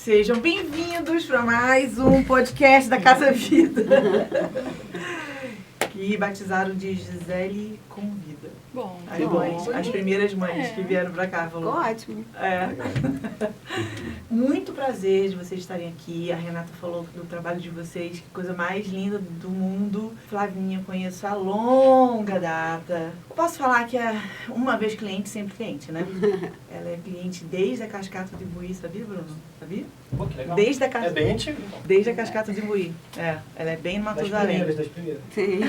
Sejam bem-vindos para mais um podcast da Casa Vida. Que batizaram de Gisele Convida. Bom, As mães, as primeiras mães que vieram para cá. Ficou ótimo. Muito prazer de vocês estarem aqui. A Renata falou do trabalho de vocês, que coisa mais linda do mundo. Flavinha, conheço há longa data. Posso falar que é uma vez cliente, sempre cliente, né? Ela é cliente desde a Cascata de Imbuí, sabia, Bruno? Sabia? Pô, que legal. Desde a É bem antigo, então. Desde a Cascata de Imbuí. Ela é bem no Matusalém. Das primeiras. Sim.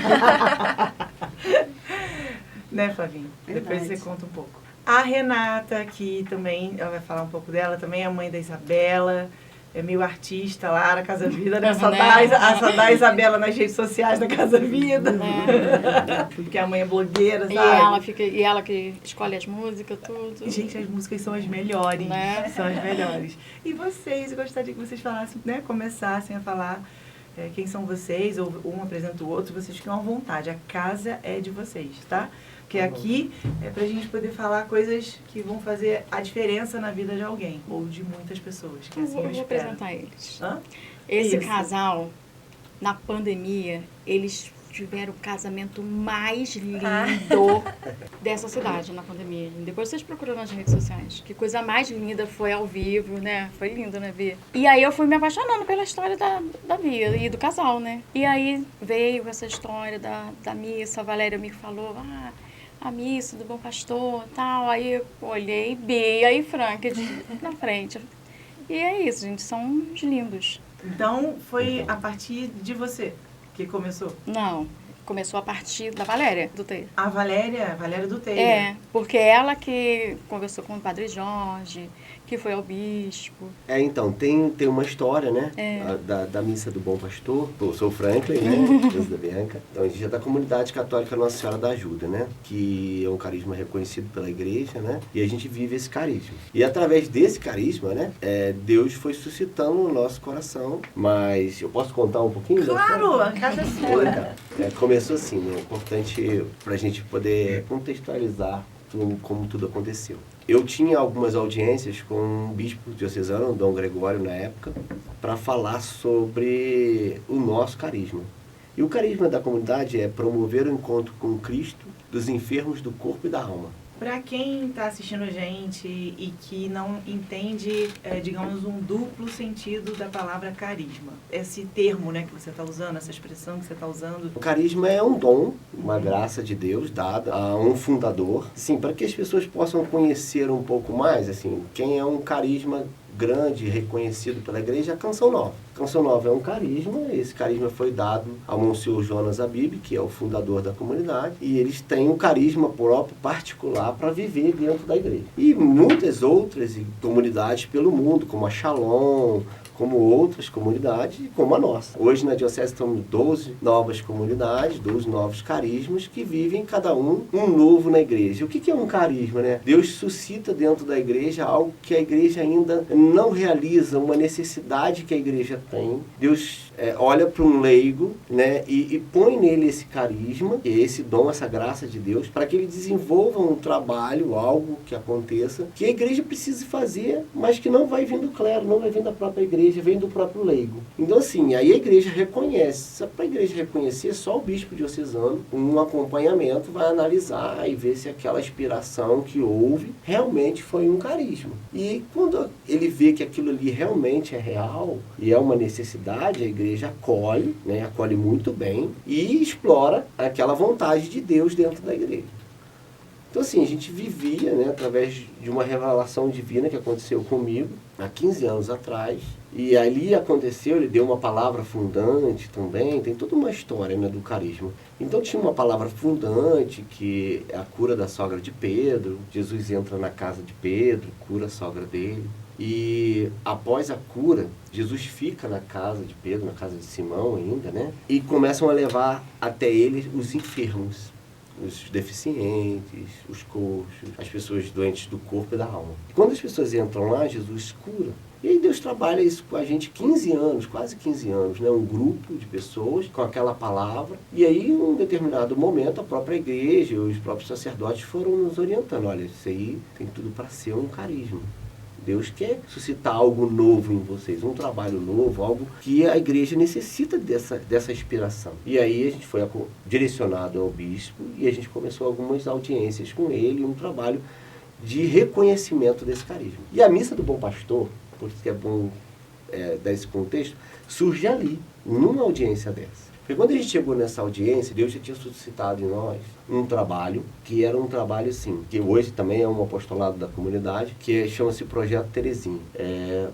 Né, Flavinha? Verdade. Depois você conta um pouco. A Renata, que também, ela vai falar um pouco dela, também é a mãe da Isabela, é meio artista lá na Casa Vida, né? Só dá a Isabela nas redes sociais da Casa Vida. Porque a mãe é blogueira, sabe? E ela que escolhe as músicas, tudo. Gente, as músicas são as melhores, Né? São as melhores. E vocês, eu gostaria que vocês falassem, né? Começassem a falar quem são vocês, ou um apresenta o outro, vocês ficam à vontade. A casa é de vocês, tá? Porque aqui é pra gente poder falar coisas que vão fazer a diferença na vida de alguém, ou de muitas pessoas, que assim eu vou espero. apresentar eles. Hã? Esse Isso. casal, na pandemia, eles tiveram o casamento mais lindo dessa cidade na pandemia. Depois vocês procuram nas redes sociais. Que coisa mais linda, foi ao vivo, né? Foi lindo, né, Bia? E aí eu fui me apaixonando pela história da Bia e do casal, né? E aí veio essa história da missa, a Valéria me falou, a missa do Bom Pastor e tal. Aí eu olhei Bia e Franca na frente. E é isso, gente, são uns lindos. Então, foi a partir de você que começou? Não, começou a partir da Valéria, do Teia. A Valéria do Teia. É, porque ela que conversou com o Padre Jorge, que foi ao bispo. Então, tem uma história, né? Da missa do Bom Pastor. Eu sou o Franklin, né? Esposo da Bianca. Então, a gente é da comunidade católica Nossa Senhora da Ajuda, né? Que é um carisma reconhecido pela igreja, né? E a gente vive esse carisma. E através desse carisma, né? Deus foi suscitando no nosso coração. Mas eu posso contar um pouquinho? Claro, a casa é sua. Começou assim, né? É importante pra gente poder contextualizar como tudo aconteceu. Eu tinha algumas audiências com um bispo diocesano, Dom Gregório, na época, para falar sobre o nosso carisma. E o carisma da comunidade é promover o encontro com Cristo dos enfermos do corpo e da alma. Para quem está assistindo a gente e que não entende, digamos, um duplo sentido da palavra carisma, esse termo, né, que você está usando, essa expressão que você está usando. O carisma é um dom, uma graça de Deus dada a um fundador, sim, para que as pessoas possam conhecer um pouco mais, assim, quem é um carisma grande, reconhecido pela igreja, é a Canção Nova. A Canção Nova é um carisma, esse carisma foi dado ao Monsenhor Jonas Abib, que é o fundador da comunidade, e eles têm um carisma próprio, particular, para viver dentro da igreja. E muitas outras comunidades pelo mundo, como a Shalom, como outras comunidades, como a nossa. Hoje na Diocese estamos 12 novas comunidades, 12 novos carismas que vivem cada um novo na igreja. O que é um carisma, né? Deus suscita dentro da igreja algo que a igreja ainda não realiza, uma necessidade que a igreja tem. Deus olha para um leigo, né, e põe nele esse carisma, esse dom, essa graça de Deus, para que ele desenvolva um trabalho, algo que aconteça, que a igreja precisa fazer, mas que não vai vir do clero, não vai vir da própria igreja, vem do próprio leigo. Então, assim, aí a igreja reconhece. Para a igreja reconhecer, só o bispo diocesano, um acompanhamento, vai analisar e ver se aquela inspiração que houve realmente foi um carisma. E quando ele vê que aquilo ali realmente é real e é uma necessidade, a igreja acolhe, né, acolhe muito bem e explora aquela vontade de Deus dentro da igreja. Então, assim, a gente vivia, né, através de uma revelação divina que aconteceu comigo há 15 anos atrás. E ali aconteceu, ele deu uma palavra fundante também, tem toda uma história, né, do carisma. Então tinha uma palavra fundante, que é a cura da sogra de Pedro. Jesus entra na casa de Pedro, cura a sogra dele. E após a cura, Jesus fica na casa de Pedro, na casa de Simão ainda, né? E começam a levar até ele os enfermos, os deficientes, os coxos, as pessoas doentes do corpo e da alma. E quando as pessoas entram lá, Jesus cura. E aí Deus trabalha isso com a gente 15 anos, quase 15 anos, né? Um grupo de pessoas com aquela palavra. E aí, em um determinado momento, a própria igreja, os próprios sacerdotes foram nos orientando. Olha, isso aí tem tudo para ser um carisma. Deus quer suscitar algo novo em vocês, um trabalho novo, algo que a igreja necessita dessa inspiração. E aí a gente foi direcionado ao bispo e a gente começou algumas audiências com ele, um trabalho de reconhecimento desse carisma. E a missa do Bom Pastor, por isso que é bom dar esse contexto, surge ali, numa audiência dessa. Porque quando a gente chegou nessa audiência, Deus já tinha suscitado em nós um trabalho, que era um trabalho assim, que hoje também é um apostolado da comunidade, que chama-se Projeto Terezinha.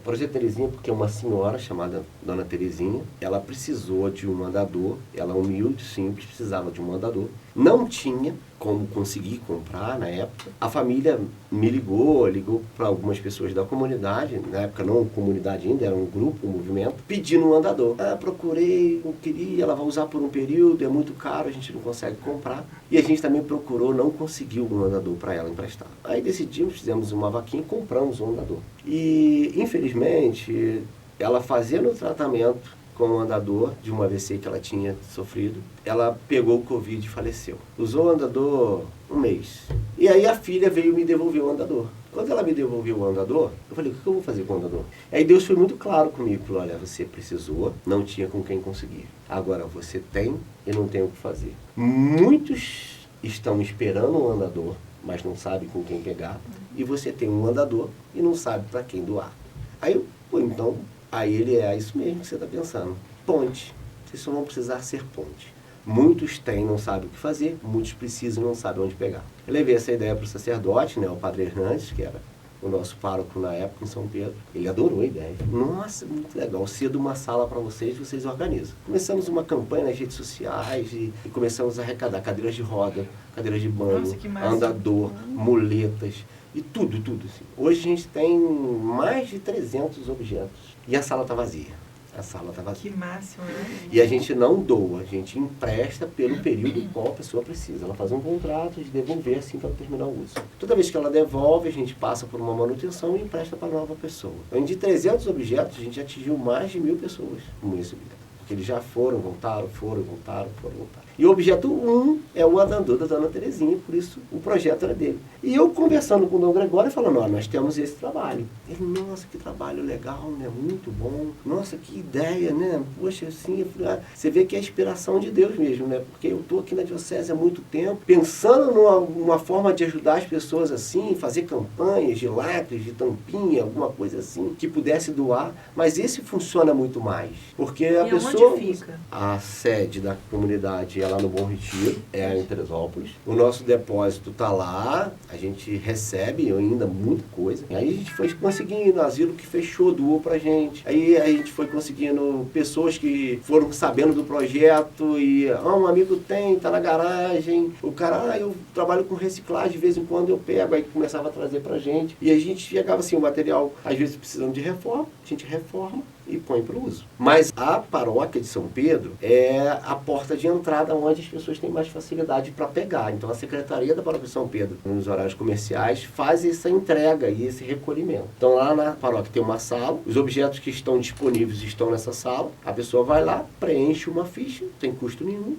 Projeto Terezinha porque uma senhora chamada Dona Terezinha, ela precisou de um andador, ela humilde, simples, precisava de um andador, não tinha como conseguir comprar na época. A família me ligou para algumas pessoas da comunidade, na época não comunidade ainda, era um grupo, um movimento, pedindo um andador. Procurei, não queria, ela vai usar por um período, é muito caro, a gente não consegue comprar. E a gente também procurou, não conseguiu um andador para ela emprestar. Aí decidimos, fizemos uma vaquinha e compramos um andador. E, infelizmente, ela fazendo o tratamento com o andador de um AVC que ela tinha sofrido, ela pegou o Covid e faleceu. Usou o andador um mês. E aí a filha veio me devolver o andador. Quando ela me devolveu o andador, eu falei, o que eu vou fazer com o andador? Aí Deus foi muito claro comigo, falou, olha, você precisou, não tinha com quem conseguir. Agora você tem e não tem o que fazer. Muitos estão esperando um andador, mas não sabem com quem pegar. E você tem um andador e não sabe para quem doar. Aí eu, então... Aí ele isso mesmo que você está pensando. Ponte. Vocês só vão precisar ser ponte. Muitos têm, não sabem o que fazer, muitos precisam, não sabem onde pegar. Eu levei essa ideia para o sacerdote, o padre Hernandes, que era o nosso pároco na época em São Pedro. Ele adorou a ideia. Nossa, muito legal. Cedo uma sala para vocês organizam. Começamos uma campanha nas redes sociais e começamos a arrecadar cadeiras de roda, cadeiras de banho, andador, muletas e tudo assim. Hoje a gente tem mais de 300 objetos. E a sala está vazia. Que máximo, né? E a gente não doa, a gente empresta pelo período em qual a pessoa precisa. Ela faz um contrato de devolver assim que ela terminar o uso. Toda vez que ela devolve, a gente passa por uma manutenção e empresta para a nova pessoa. Então, de 300 objetos, a gente atingiu mais de 1.000 pessoas com esse objeto. Porque eles já voltaram. E o objeto 1 é o andador da Dona Terezinha, por isso o projeto era dele. E eu conversando com o Dom Gregório, falando, nós temos esse trabalho. Ele, nossa, que trabalho legal, né? Muito bom. Nossa, que ideia, né? Poxa, assim, eu falei, você vê que é a inspiração de Deus mesmo, né? Porque eu estou aqui na diocese há muito tempo, pensando numa forma de ajudar as pessoas assim, fazer campanhas de lacres, de tampinha, alguma coisa assim, que pudesse doar. Mas esse funciona muito mais. Porque a pessoa... Onde fica? A sede da comunidade é lá no Bom Retiro, é em Teresópolis. O nosso depósito está lá, a gente recebe ainda muita coisa. Aí a gente foi conseguindo asilo que fechou, doou pra gente. Aí a gente foi conseguindo pessoas que foram sabendo do projeto e, um amigo tá na garagem. O cara, eu trabalho com reciclagem, de vez em quando eu pego, aí começava a trazer pra gente. E a gente chegava assim, o material, às vezes precisando de reforma, a gente reforma e põe para o uso. Mas a paróquia de São Pedro é a porta de entrada onde as pessoas têm mais facilidade para pegar. Então a Secretaria da Paróquia de São Pedro, nos horários comerciais, faz essa entrega e esse recolhimento. Então lá na paróquia tem uma sala, os objetos que estão disponíveis estão nessa sala, a pessoa vai lá, preenche uma ficha, sem custo nenhum,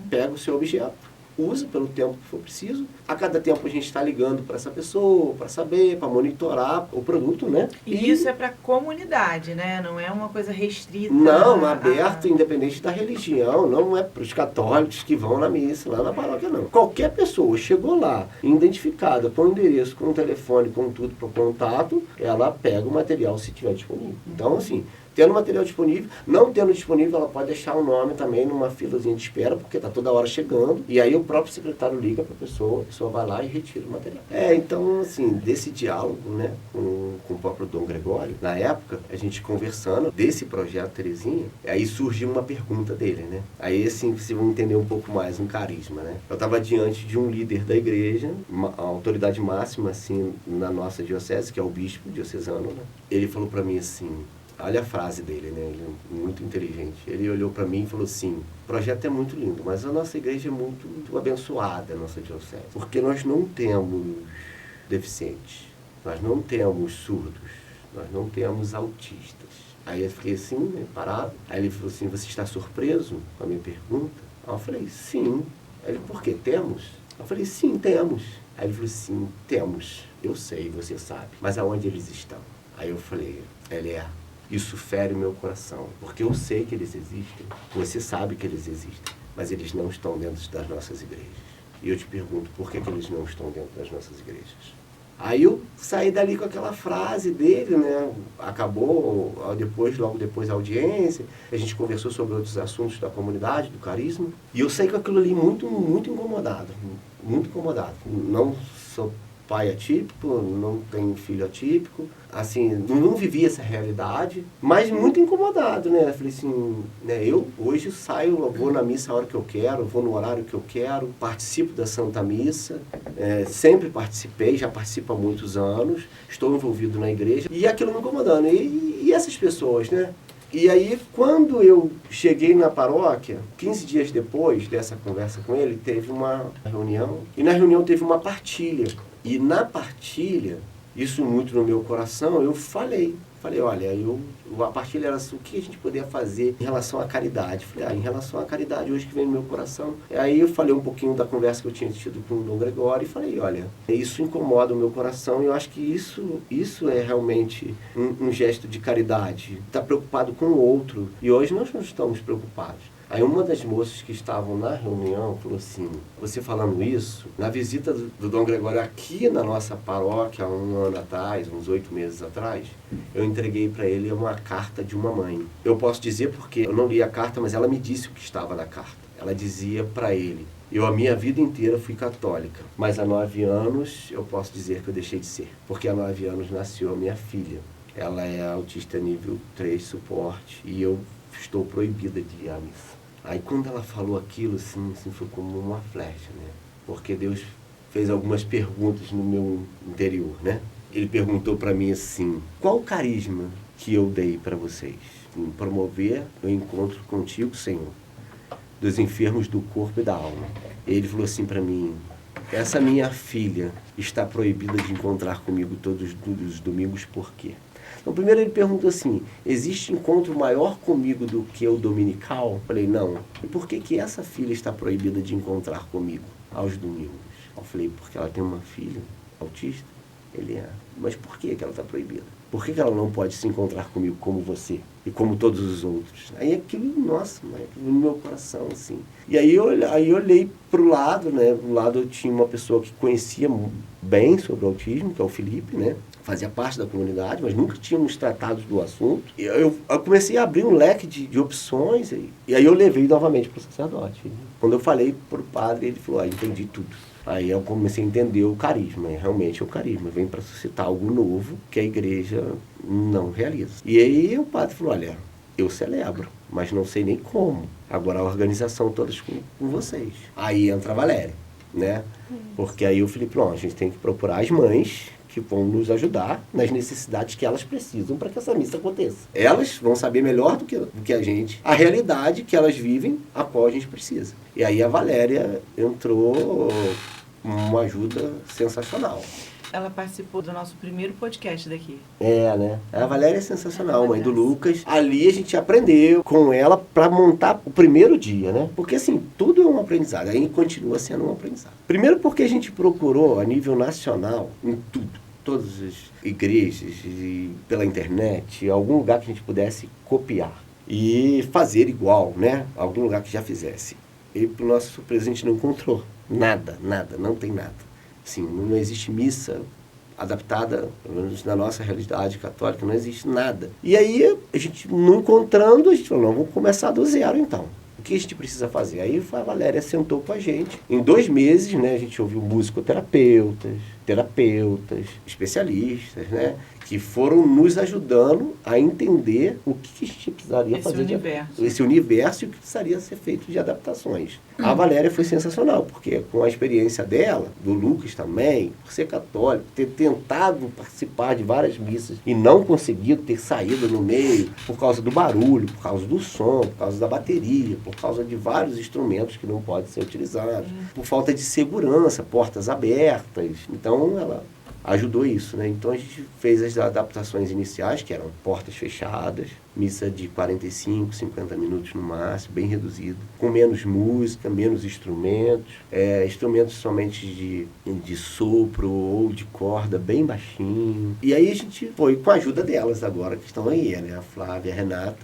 pega o seu objeto, usa pelo tempo que for preciso. A cada tempo a gente está ligando para essa pessoa, para saber, para monitorar o produto, né? E isso é para a comunidade, né? Não é uma coisa restrita. Não, aberto, independente da religião. Não é para os católicos que vão na missa, lá na paróquia, não. Qualquer pessoa chegou lá, identificada com o endereço, com o telefone, com tudo para o contato, ela pega o material se tiver disponível. Então, assim, tendo material disponível, não tendo disponível, ela pode deixar o nome também numa filazinha de espera, porque está toda hora chegando, e aí o próprio secretário liga para a pessoa vai lá e retira o material. Então, assim, desse diálogo, né, com o próprio Dom Gregório, na época, a gente conversando desse projeto Terezinha, aí surgiu uma pergunta dele, né? Aí, assim, vocês vão entender um pouco mais, um carisma, né? Eu estava diante de um líder da igreja, a autoridade máxima, assim, na nossa diocese, que é o bispo diocesano, né? Ele falou para mim assim, olha a frase dele, né? Ele é muito inteligente. Ele olhou para mim e falou assim, o projeto é muito lindo, mas a nossa igreja é muito abençoada, a nossa diocese. Porque nós não temos deficientes, nós não temos surdos, nós não temos autistas. Aí eu fiquei assim, né, parado. Aí ele falou assim, você está surpreso com a minha pergunta? Aí eu falei, sim. Aí ele, por quê? Temos? Eu falei, sim, temos. Aí ele falou assim, temos. Eu sei, você sabe. Mas aonde eles estão? Aí eu falei, isso fere o meu coração, porque eu sei que eles existem, você sabe que eles existem, mas eles não estão dentro das nossas igrejas. E eu te pergunto, por que eles não estão dentro das nossas igrejas? Aí eu saí dali com aquela frase dele, né? Acabou logo depois a audiência, a gente conversou sobre outros assuntos da comunidade, do carisma, e eu saí com aquilo ali muito, muito incomodado, muito incomodado. Não sou pai atípico, não tenho filho atípico, assim, não vivi essa realidade, mas muito incomodado, né? Eu falei assim, né, eu hoje saio, eu vou na missa a hora que eu quero, vou no horário que eu quero, participo da Santa Missa, sempre participei, já participo há muitos anos, estou envolvido na igreja, e aquilo me incomodando. E essas pessoas, né? E aí, quando eu cheguei na paróquia, 15 dias depois dessa conversa com ele, teve uma reunião, e na reunião teve uma partilha. E na partilha, isso muito no meu coração, eu falei, olha, a partilha era assim, o que a gente poderia fazer em relação à caridade. Falei, em relação à caridade, hoje que vem no meu coração. Aí eu falei um pouquinho da conversa que eu tinha tido com o Dom Gregório e falei, olha, isso incomoda o meu coração e eu acho que isso é realmente um gesto de caridade. Está preocupado com o outro e hoje nós não estamos preocupados. Aí uma das moças que estavam na reunião falou assim, você falando isso, na visita do Dom Gregório aqui na nossa paróquia, há um ano atrás, uns 8 meses atrás, eu entreguei para ele uma carta de uma mãe. Eu posso dizer porque eu não li a carta, mas ela me disse o que estava na carta. Ela dizia para ele, eu a minha vida inteira fui católica, mas há 9 anos eu posso dizer que eu deixei de ser, porque há 9 anos nasceu a minha filha. Ela é autista nível 3, suporte, e eu estou proibida de ir à missa. Aí quando ela falou aquilo, assim foi como uma flecha, né? Porque Deus fez algumas perguntas no meu interior, né? Ele perguntou para mim assim, qual o carisma que eu dei para vocês? Em promover o encontro contigo, Senhor, dos enfermos do corpo e da alma. Ele falou assim para mim, essa minha filha está proibida de encontrar comigo todos os domingos, por quê? Então, primeiro ele perguntou assim, existe encontro maior comigo do que o dominical? Eu falei, não. E por que essa filha está proibida de encontrar comigo aos domingos? Eu falei, porque ela tem uma filha autista. Ele é. Mas por que ela está proibida? Por que ela não pode se encontrar comigo como você e como todos os outros? Aí aquilo, nossa, aquilo no meu coração, assim. E aí eu olhei para o lado, né? Do lado eu tinha uma pessoa que conhecia bem sobre o autismo, que é o Felipe, né? Fazia parte da comunidade, mas nunca tínhamos tratado do assunto. E eu comecei a abrir um leque de opções, e aí eu levei novamente para o sacerdote. Quando eu falei para o padre, ele falou, entendi tudo. Aí eu comecei a entender o carisma, realmente o carisma vem para suscitar algo novo que a igreja não realiza. E aí o padre falou, olha, eu celebro, mas não sei nem como. Agora a organização toda com vocês. Aí entra a Valéria, né? Porque aí o Felipe, a gente tem que procurar as mães que vão nos ajudar nas necessidades que elas precisam para que essa missa aconteça. Elas vão saber melhor do que a gente a realidade que elas vivem, a qual a gente precisa. E aí a Valéria entrou uma ajuda sensacional. Ela participou do nosso primeiro podcast daqui. Né? A Valéria é sensacional, mãe do Lucas. Ali a gente aprendeu com ela para montar o primeiro dia, né? Porque assim, tudo é um aprendizado, aí continua sendo um aprendizado. Primeiro porque a gente procurou a nível nacional, em tudo. Todas as igrejas, e pela internet, algum lugar que a gente pudesse copiar e fazer igual, né? Algum lugar que já fizesse. E para o nosso surpresa a gente não encontrou nada, não tem nada. Assim, não existe missa adaptada, pelo menos na nossa realidade católica, não existe nada. E aí, a gente não encontrando, a gente falou, vamos começar do zero então. O que a gente precisa fazer? Aí a Valéria sentou com a gente. Em 2 meses, né, a gente ouviu musicoterapeutas, terapeutas, especialistas, né, que foram nos ajudando a entender o que a gente precisaria fazer. Esse universo e o que precisaria ser feito de adaptações. A Valéria foi sensacional, porque com a experiência dela, do Lucas também, por ser católico, ter tentado participar de várias missas e não conseguido ter saído no meio por causa do barulho, por causa do som, por causa da bateria, por causa de vários instrumentos que não podem ser utilizados, por falta de segurança, portas abertas. Então, ela ajudou isso, né? Então a gente fez as adaptações iniciais, que eram portas fechadas, missa de 45, 50 minutos no máximo, bem reduzida, com menos música, menos instrumentos, instrumentos somente de sopro ou de corda, bem baixinho. E aí a gente foi com a ajuda delas agora, que estão aí, né? A Flávia e a Renata.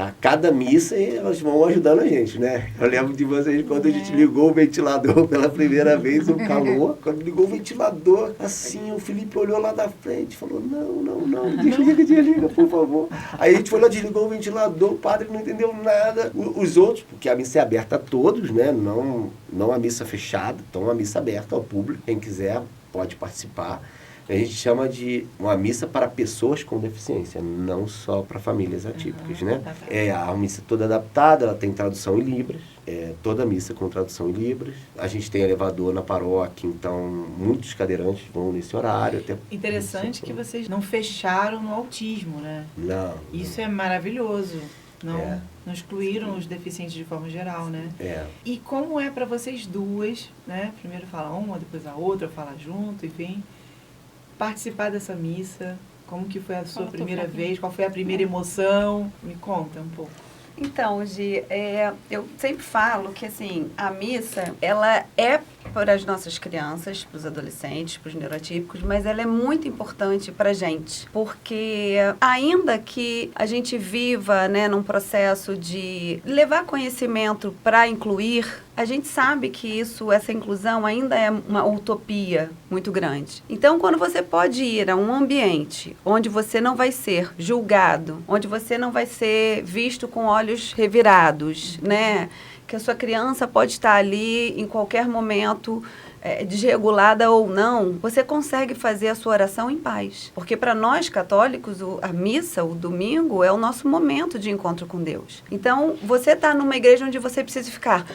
A cada missa elas vão ajudando a gente, né? Eu lembro de vocês quando a gente ligou o ventilador pela primeira vez, o calor. Quando ligou o ventilador, assim, o Felipe olhou lá da frente e falou, não, desliga, por favor. Aí a gente foi lá, desligou o ventilador, o padre não entendeu nada. Os outros, porque a missa é aberta a todos, né? Não a missa fechada, então a missa aberta ao público. Quem quiser pode participar. A gente chama de uma missa para pessoas com deficiência, não só para famílias atípicas, né? A missa toda adaptada, ela tem tradução em Libras, toda missa com tradução em Libras. A gente tem elevador na paróquia, então muitos cadeirantes vão nesse horário. Até interessante que vocês não fecharam no autismo, né? Não. Isso é maravilhoso. Não excluíram os deficientes de forma geral, né? E como é para vocês duas, né? Primeiro fala uma, depois a outra, fala junto, enfim... participar dessa missa, como que foi a sua primeira vez, qual foi a primeira emoção? Me conta um pouco. Então, Gi, eu sempre falo que, assim, a missa, ela é para as nossas crianças, para os adolescentes, para os neurotípicos, mas ela é muito importante para a gente, porque ainda que a gente viva, né, num processo de levar conhecimento para incluir, a gente sabe que essa inclusão ainda é uma utopia muito grande. Então, quando você pode ir a um ambiente onde você não vai ser julgado, onde você não vai ser visto com olhos revirados, né? Que a sua criança pode estar ali em qualquer momento, desregulada ou não, você consegue fazer a sua oração em paz. Porque para nós católicos, a missa, o domingo, é o nosso momento de encontro com Deus. Então, você está numa igreja onde você precisa ficar...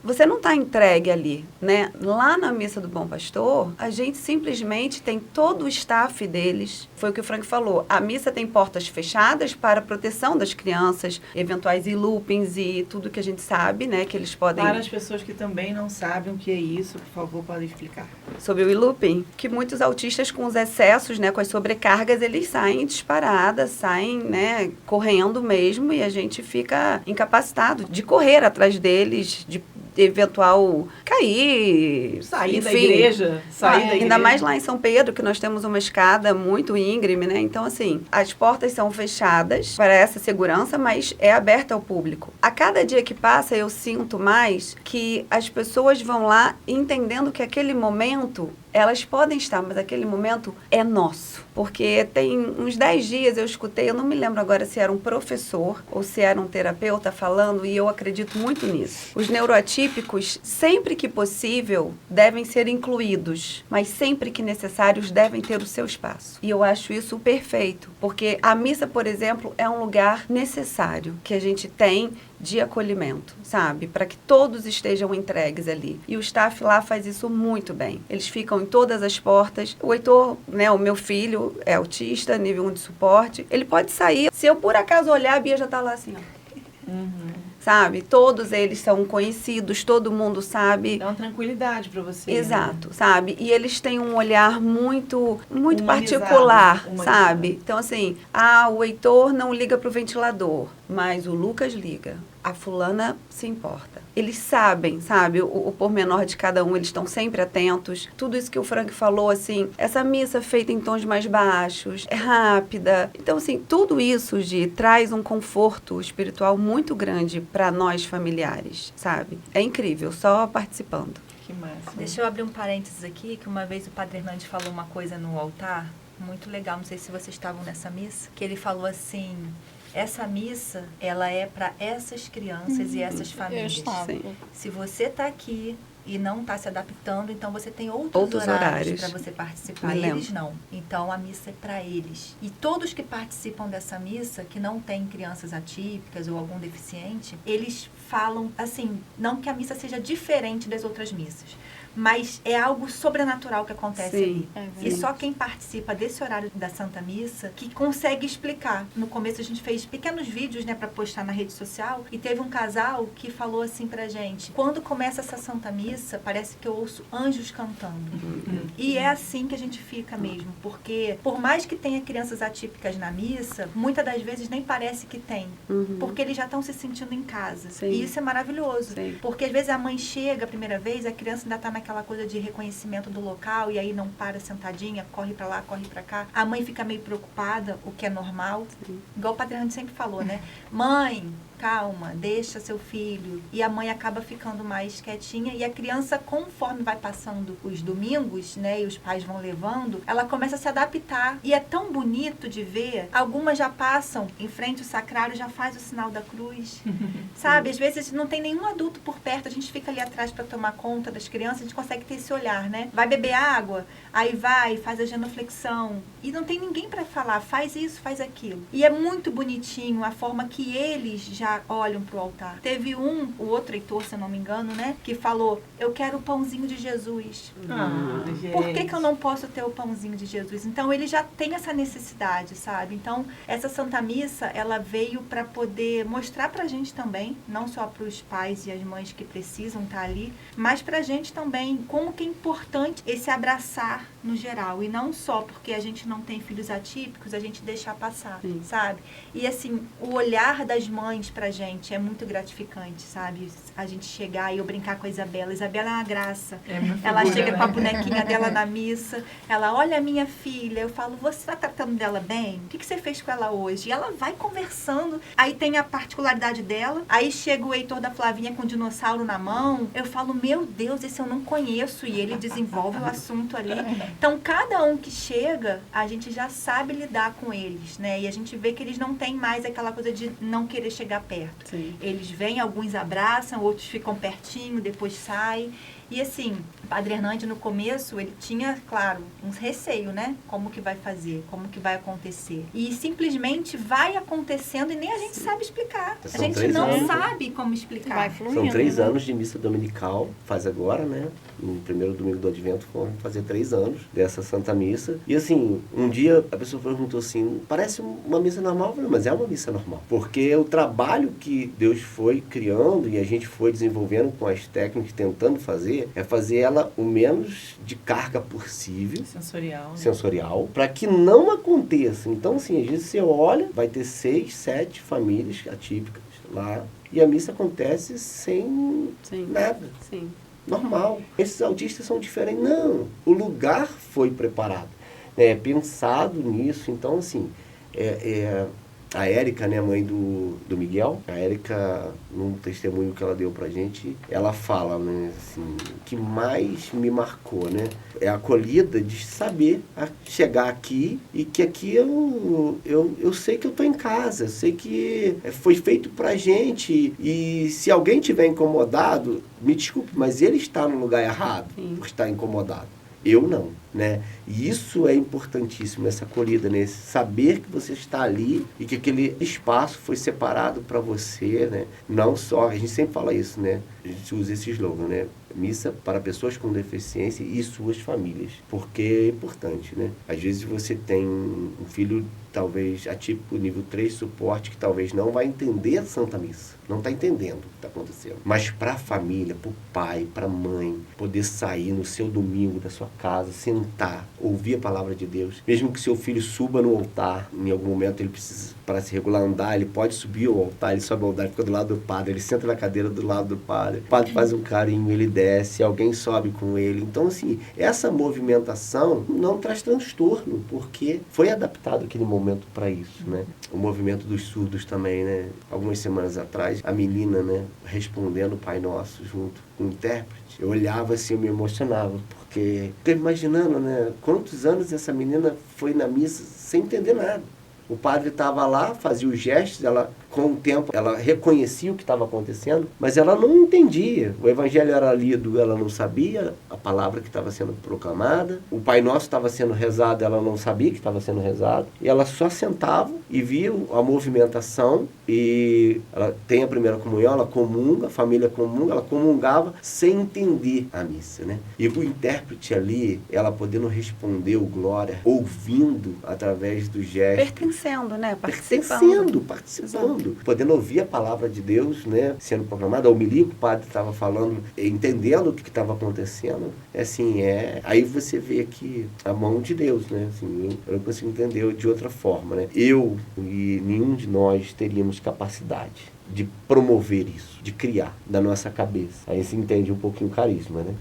Você não está entregue ali, né? Lá na Missa do Bom Pastor, a gente simplesmente tem todo o staff deles. Foi o que o Frank falou. A missa tem portas fechadas para a proteção das crianças, eventuais loopings e tudo que a gente sabe, né? Que eles podem... Para as pessoas que também não sabem o que é isso, por favor, podem explicar. Sobre o looping, que muitos autistas com os excessos, né? Com as sobrecargas, eles saem disparadas, saem, né? Correndo mesmo e a gente fica incapacitado de correr atrás deles, de eventual cair, sair enfim, da igreja, ainda mais lá em São Pedro, que nós temos uma escada muito íngreme, né? Então, assim, as portas são fechadas para essa segurança, mas é aberta ao público. A cada dia que passa, eu sinto mais que as pessoas vão lá entendendo que aquele momento, elas podem estar, mas aquele momento é nosso. Porque tem uns 10 dias eu escutei, eu não me lembro agora se era um professor ou se era um terapeuta falando, e eu acredito muito nisso. Os neuroatípicos, sempre que possível, devem ser incluídos, mas sempre que necessários, devem ter o seu espaço. E eu acho isso perfeito, porque a missa, por exemplo, é um lugar necessário que a gente tem de acolhimento, sabe? Para que todos estejam entregues ali. E o staff lá faz isso muito bem. Eles ficam em todas as portas. O Heitor, né, o meu filho, é autista, nível 1 de suporte. Ele pode sair. Se eu por acaso olhar, a Bia já tá lá assim, ó. Sabe? Todos eles são conhecidos, todo mundo sabe. Dá uma tranquilidade para você. Exato, né? Sabe? E eles têm um olhar muito particular, sabe? Então, assim, o Heitor não liga pro ventilador, mas o Lucas liga. A fulana se importa. Eles sabem, sabe, o pormenor de cada um, eles estão sempre atentos. Tudo isso que o Frank falou, assim, essa missa feita em tons mais baixos, é rápida. Então, assim, tudo isso, traz um conforto espiritual muito grande para nós familiares, sabe? É incrível, só participando. Que massa. Deixa eu abrir um parênteses aqui, que uma vez o Padre Hernandes falou uma coisa no altar, muito legal, não sei se vocês estavam nessa missa, que ele falou assim... Essa missa, ela é para essas crianças e essas famílias. Se você está aqui e não está se adaptando, então você tem outros horários para você participar. Eles não. Então, a missa é para eles. E todos que participam dessa missa, que não têm crianças atípicas ou algum deficiente, eles falam, assim, não que a missa seja diferente das outras missas, mas é algo sobrenatural que acontece Sim, ali. é E verdade. só quem participa desse horário da Santa Missa que consegue explicar. No começo a gente fez pequenos vídeos, né, para postar na rede social, e teve um casal que falou assim pra gente: quando começa essa Santa Missa, parece que eu ouço anjos cantando. E é assim que a gente fica mesmo, porque por mais que tenha crianças atípicas na missa, muitas das vezes nem parece que tem, porque eles já estão se sentindo em casa. Sim. E isso é maravilhoso, Sim. porque às vezes a mãe chega a primeira vez, a criança ainda está naquela coisa de reconhecimento do local, e aí não para sentadinha, corre para lá, corre para cá. A mãe fica meio preocupada, o que é normal. Igual o Padre Randy sempre falou, né? Mãe, calma, deixa seu filho. E a mãe acaba ficando mais quietinha, e a criança, conforme vai passando os domingos, né, e os pais vão levando, ela começa a se adaptar. E é tão bonito de ver. Algumas já passam em frente ao sacrário, já faz o sinal da cruz. Sabe? Às vezes não tem nenhum adulto por perto, a gente fica ali atrás para tomar conta das crianças, a gente consegue ter esse olhar, né? Vai beber água, aí vai, faz a genuflexão. E não tem ninguém para falar, faz isso, faz aquilo. E é muito bonitinho a forma que eles já olham pro altar. Teve o outro Heitor, se eu não me engano, né? Que falou: eu quero o pãozinho de Jesus. Por que eu não posso ter o pãozinho de Jesus? Então, ele já tem essa necessidade, sabe? Então, essa Santa Missa, ela veio para poder mostrar pra gente também, não só pros pais e as mães que precisam estar ali, mas pra gente também, como que é importante esse abraçar no geral. E não só porque a gente não tem filhos atípicos, a gente deixar passar, Sim. sabe? E assim, o olhar das mães pra gente é muito gratificante, sabe? A gente chegar e eu brincar com a Isabela. Isabela é uma graça. Ela chega com a bonequinha dela na missa, ela olha a minha filha, eu falo: você tá tratando dela bem? O que você fez com ela hoje? E ela vai conversando, aí tem a particularidade dela, aí chega o Heitor da Flavinha com o dinossauro na mão, eu falo: meu Deus, esse eu não conheço, e ele desenvolve o assunto ali. Então, cada um que chega, a gente já sabe lidar com eles, né? E a gente vê que eles não têm mais aquela coisa de não querer chegar perto. Sim. Eles vêm, alguns abraçam, outros ficam pertinho, depois saem. E assim, o Padre Hernande no começo, ele tinha, claro, um receio, né? Como que vai fazer, como que vai acontecer. E simplesmente vai acontecendo e nem a gente sabe explicar. A São gente 3 não anos. sabe como explicar. Vai fluindo. São 3 né? anos de missa dominical, faz agora, né? No primeiro domingo do Advento, vão fazer 3 anos dessa Santa Missa. E assim, um dia a pessoa perguntou assim: parece uma missa normal? Eu falei: mas é uma missa normal. Porque o trabalho que Deus foi criando e a gente foi desenvolvendo com as técnicas, tentando fazer, é fazer ela o menos de carga possível, Sensorial. Né? sensorial, para que não aconteça. Então, assim, às vezes você olha, vai ter 6, 7 famílias atípicas lá, e a missa acontece sem Sim. nada. Sim. Normal. Esses autistas são diferentes. Não, o lugar foi preparado, pensado nisso. Então, assim, a Érica, né, mãe do Miguel, a Érica, num testemunho que ela deu pra gente, ela fala, né, assim, o que mais me marcou, né, é a acolhida de saber chegar aqui e que aqui eu sei que eu tô em casa, eu sei que foi feito pra gente, e se alguém tiver incomodado, me desculpe, mas ele está no lugar errado. Sim. Por estar incomodado. Eu não, né? E isso é importantíssimo, essa acolhida, né? Saber que você está ali e que aquele espaço foi separado para você, né? Não só, a gente sempre fala isso, né? A gente usa esse slogan, né? Missa para pessoas com deficiência e suas famílias, porque é importante, né? Às vezes você tem um filho talvez atípico nível 3 suporte que talvez não vai entender a Santa Missa, não está entendendo o que está acontecendo. Mas para a família, para o pai, para a mãe, poder sair no seu domingo da sua casa, sentar, ouvir a palavra de Deus, mesmo que seu filho suba no altar, em algum momento ele precisa, para se regular andar, ele pode subir ao altar, ele sobe ao altar, ele fica do lado do padre, ele senta na cadeira do lado do padre, o padre faz um carinho, ele desce, alguém sobe com ele. Então, assim, essa movimentação não traz transtorno, porque foi adaptado aquele momento para isso, né? O movimento dos surdos também, né? Algumas semanas atrás, a menina, né, respondendo o Pai Nosso junto com o intérprete, eu olhava assim, eu me emocionava, porque fiquei imaginando, né, quantos anos essa menina foi na missa sem entender nada. O padre estava lá, fazia os gestos, ela, com o tempo, ela reconhecia o que estava acontecendo, mas ela não entendia. O evangelho era lido, ela não sabia a palavra que estava sendo proclamada. O Pai Nosso estava sendo rezado, ela não sabia que estava sendo rezado. E ela só sentava e via a movimentação, e ela tem a primeira comunhão, ela comunga, a família comunga, ela comungava sem entender a missa, né? E o intérprete ali, ela podendo responder o glória, ouvindo através do gesto. Pertencendo, né? Participando. Participando. Podendo ouvir a palavra de Deus, né? Sendo proclamada, a homilia que o padre estava falando, entendendo o que estava acontecendo. Assim, aí você vê aqui a mão de Deus, né? Assim, eu não consigo entender de outra forma, né? Eu e nenhum de nós teríamos capacidade de promover isso, de criar da nossa cabeça. Aí se entende um pouquinho o carisma, né?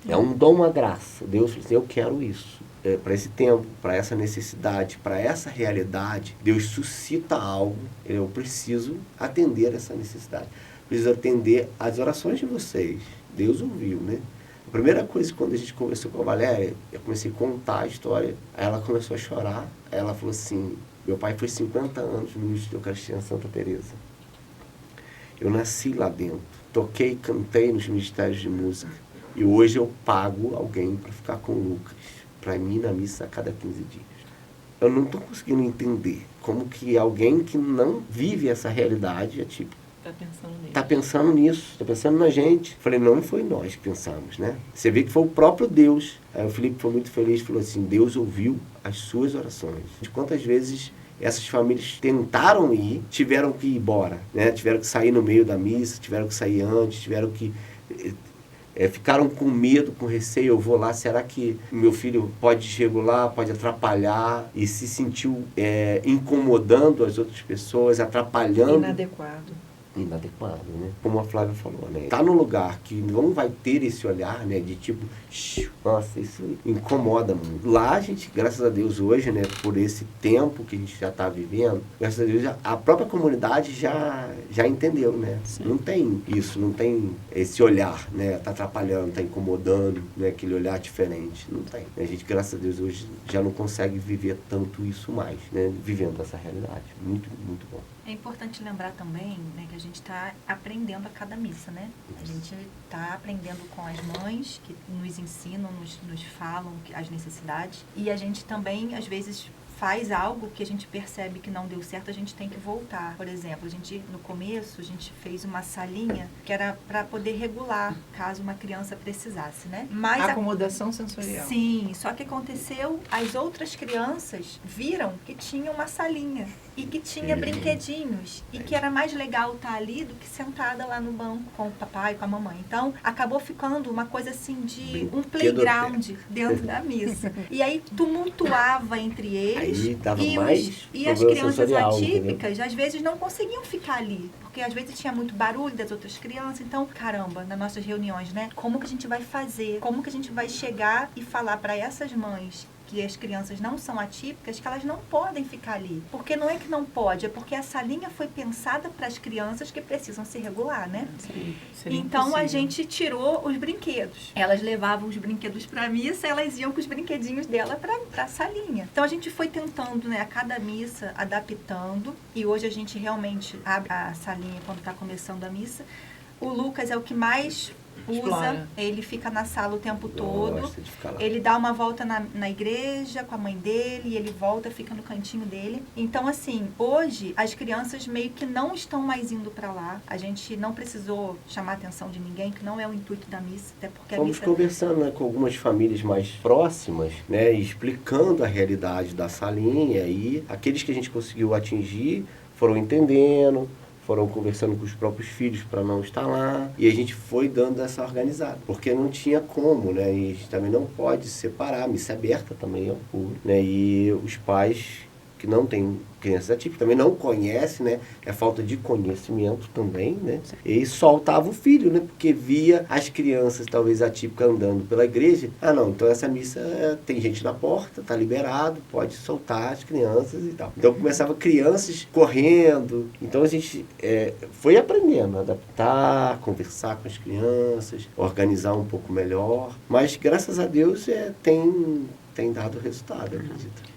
É um dom, uma graça. Deus falou assim, eu quero isso. Para esse tempo, para essa necessidade, para essa realidade, Deus suscita algo, eu preciso atender essa necessidade. Preciso atender as orações de vocês. Deus ouviu, né? A primeira coisa, quando a gente conversou com a Valéria, eu comecei a contar a história, aí ela começou a chorar, aí ela falou assim, meu pai foi 50 anos ministro de Eucaristia em Santa Teresa. Eu nasci lá dentro, toquei e cantei nos ministérios de música, e hoje eu pago alguém para ficar com o Lucas, para mim na missa a cada 15 dias. Eu não estou conseguindo entender como que alguém que não vive essa realidade atípica está pensando nisso, está pensando na gente. Falei, não foi nós que pensamos, né? Você vê que foi o próprio Deus. Aí o Felipe foi muito feliz, falou assim, Deus ouviu as suas orações. De quantas vezes essas famílias tentaram ir, tiveram que ir embora, né? Tiveram que sair no meio da missa, tiveram que sair antes, tiveram que... ficaram com medo, com receio, eu vou lá, será que meu filho pode desregular, pode atrapalhar, e se sentiu incomodando as outras pessoas, atrapalhando. Inadequado, né? Como a Flávia falou, né? Tá no lugar que não vai ter esse olhar, né? De tipo, nossa, isso incomoda muito. Lá a gente, graças a Deus hoje, né? Por esse tempo que a gente já está vivendo, graças a Deus a própria comunidade já entendeu, né? Sim. Não tem isso, não tem esse olhar, né? Tá atrapalhando, tá incomodando, né? Aquele olhar diferente, não tem. A gente, graças a Deus, hoje já não consegue viver tanto isso mais, né? Vivendo essa realidade. Muito, muito bom. É importante lembrar também, né, que a gente está aprendendo a cada missa, né? A gente está aprendendo com as mães que nos ensinam, nos falam as necessidades. E a gente também, às vezes, faz algo que a gente percebe que não deu certo, a gente tem que voltar. Por exemplo, no começo, a gente fez uma salinha que era para poder regular, caso uma criança precisasse, né? Mas acomodação sensorial. Sim, só que aconteceu, as outras crianças viram que tinha uma salinha e que tinha brinquedinhos e que era mais legal estar ali do que sentada lá no banco com o papai e com a mamãe. Então, acabou ficando uma coisa assim de um playground dentro da missa. E aí tumultuava entre eles. Aí dava e as crianças atípicas, às vezes, não conseguiam ficar ali. Porque às vezes tinha muito barulho das outras crianças. Então, caramba, nas nossas reuniões, né? Como que a gente vai fazer? Como que a gente vai chegar e falar para essas mães que as crianças não são atípicas, que elas não podem ficar ali? Porque não é que não pode, é porque a salinha foi pensada para as crianças que precisam se regular, né? Sim, então a gente tirou os brinquedos. Elas levavam os brinquedos para a missa, elas iam com os brinquedinhos dela para a salinha. Então a gente foi tentando, né, a cada missa, adaptando, e hoje a gente realmente abre a salinha quando está começando a missa. O Lucas é o que mais usa, ele fica na sala o tempo todo, ele dá uma volta na igreja com a mãe dele, ele volta, fica no cantinho dele. Então, assim, hoje as crianças meio que não estão mais indo para lá, a gente não precisou chamar a atenção de ninguém, que não é o intuito da missa, até porque Fomos conversando, né, com algumas famílias mais próximas, né, explicando a realidade da salinha, e aqueles que a gente conseguiu atingir foram entendendo, foram conversando com os próprios filhos para não estar lá, e a gente foi dando essa organizada, porque não tinha como, né, e a gente também não pode separar, a missa é aberta também ao público, né, e os pais que não têm crianças atípicas também não conhecem, né, é falta de conhecimento também, né, e soltava o filho, né, porque via as crianças talvez atípicas andando pela igreja, não, então essa missa tem gente na porta, tá liberado, pode soltar as crianças e tal. Então começava crianças correndo, então a gente foi aprendendo a adaptar, conversar com as crianças, organizar um pouco melhor, mas graças a Deus tem dado resultado, eu acredito.